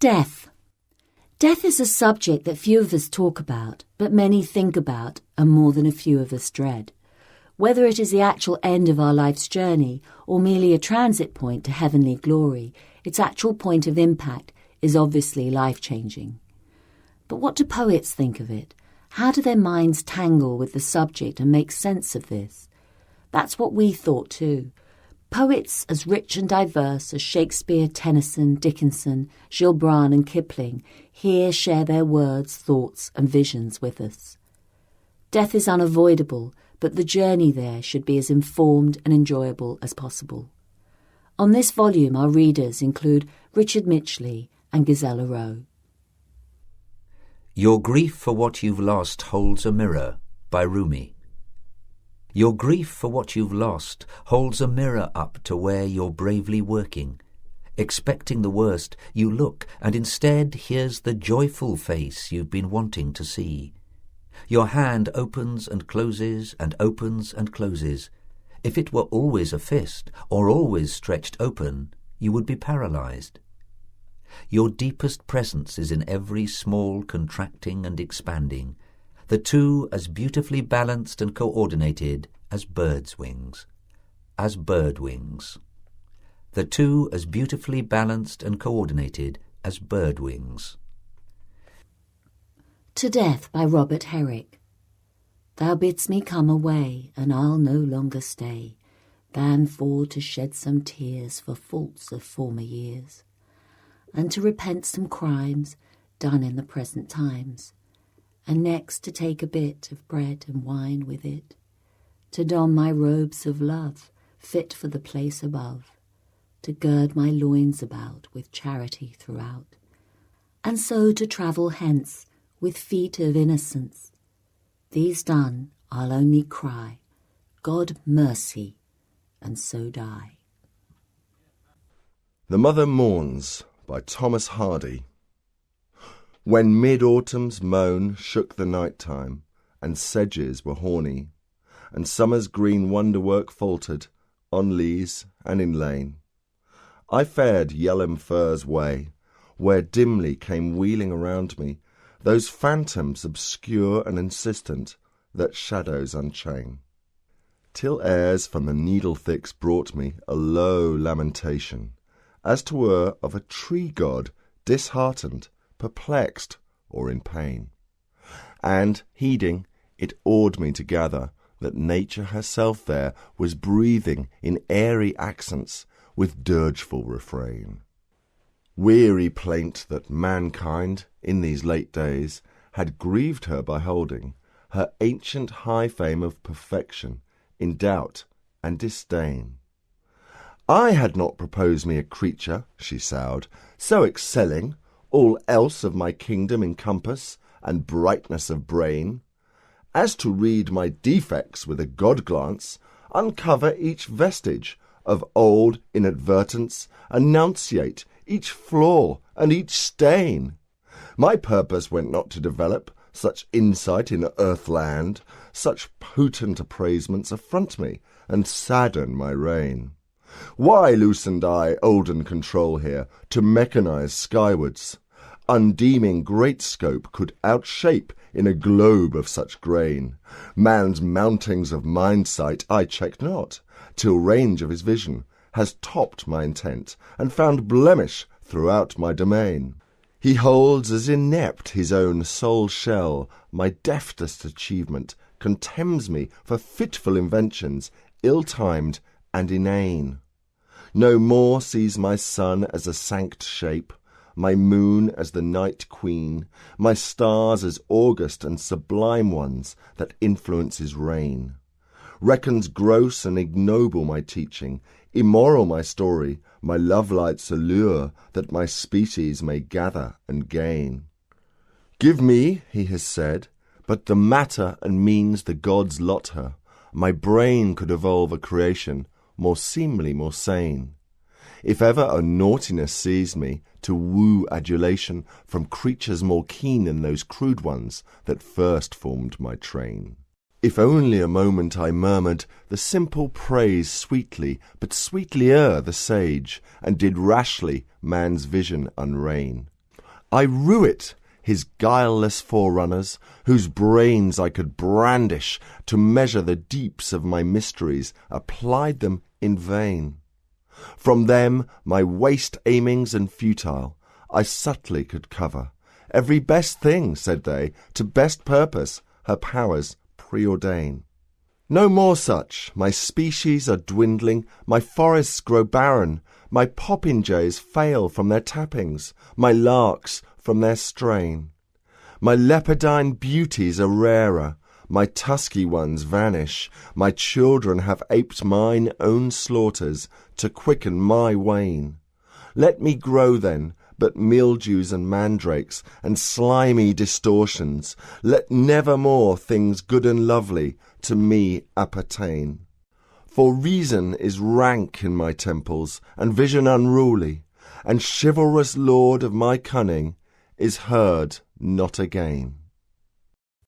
Death. Death is a subject that few of us talk about, but many think about and more than a few of us dread. Whether it is the actual end of our life's journey or merely a transit point to heavenly glory, its actual point of impact is obviously life-changing. But what do poets think of it? How do their minds tangle with the subject and make sense of this? That's what we thought too. Poets as rich and diverse as Shakespeare, Tennyson, Dickinson, Gilbran and Kipling here share their words, thoughts and visions with us. Death is unavoidable, but the journey there should be as informed and enjoyable as possible. On this volume, our readers include Richard Mitchley and Ghizela Rowe. Your Grief for What You've Lost Holds a Mirror by Rumi. Your grief for what you've lost holds a mirror up to where you're bravely working. Expecting the worst, you look, and instead here's the joyful face you've been wanting to see. Your hand opens and closes and opens and closes. If it were always a fist or always stretched open, you would be paralyzed. Your deepest presence is in every small contracting and expanding, the two as beautifully balanced and coordinated as birds' wings. As bird wings. The two as beautifully balanced and coordinated as bird wings. To Death by Robert Herrick. Thou bidst me come away, and I'll no longer stay, than for to shed some tears for faults of former years, and to repent some crimes done in the present times, and next to take a bit of bread and wine with it, to don my robes of love, fit for the place above, to gird my loins about with charity throughout, and so to travel hence with feet of innocence. These done, I'll only cry, God mercy, and so die. The Mother Mourns by Thomas Hardy. When mid-autumn's moan shook the night-time, and sedges were horny, and summer's green wonderwork faltered on leas and in lane, I fared Yell'ham Fur's way, where dimly came wheeling around me those phantoms obscure and insistent that shadows unchain, till airs from the needle-thicks brought me a low lamentation, as 'twere of a tree-god disheartened, perplexed, or in pain. And, heeding, it awed me to gather that nature herself there was breathing in airy accents with dirgeful refrain. Weary plaint that mankind, in these late days, had grieved her by holding her ancient high fame of perfection in doubt and disdain. I had not proposed me a creature, she soughed, so excelling all else of my kingdom in compass and brightness of brain, as to read my defects with a god-glance, uncover each vestige of old inadvertence, enunciate each flaw and each stain. My purpose went not to develop such insight in earthland, such potent appraisements affront me and sadden my reign. Why loosened I olden control here to mechanize skywards? Undeeming great scope could outshape in a globe of such grain. Man's mountings of mind-sight I checked not, till range of his vision has topped my intent and found blemish throughout my domain. He holds as inept his own soul shell, my deftest achievement contemns me for fitful inventions, ill-timed and inane. No more sees my sun as a sanct shape, my moon as the night queen, my stars as august and sublime ones that influence his reign. Reckons gross and ignoble my teaching, immoral my story, my love-light's allure that my species may gather and gain. Give me, he has said, but the matter and means the gods lot her. My brain could evolve a creation more seemly, more sane. If ever a naughtiness seized me to woo adulation from creatures more keen than those crude ones that first formed my train. If only a moment I murmured the simple praise sweetly, but sweetlier the sage, and did rashly man's vision unrein. I rue it, his guileless forerunners, whose brains I could brandish to measure the deeps of my mysteries, applied them in vain. From them my waste aimings and futile I subtly could cover. Every best thing, said they, to best purpose her powers preordain. No more such, my species are dwindling, my forests grow barren, my popinjays fail from their tappings, my larks from their strain. My leopardine beauties are rarer, my tusky ones vanish, my children have aped mine own slaughters to quicken my wane. Let me grow then, but mildews and mandrakes and slimy distortions, let never more things good and lovely to me appertain. For reason is rank in my temples, and vision unruly, and chivalrous lord of my cunning is heard not again.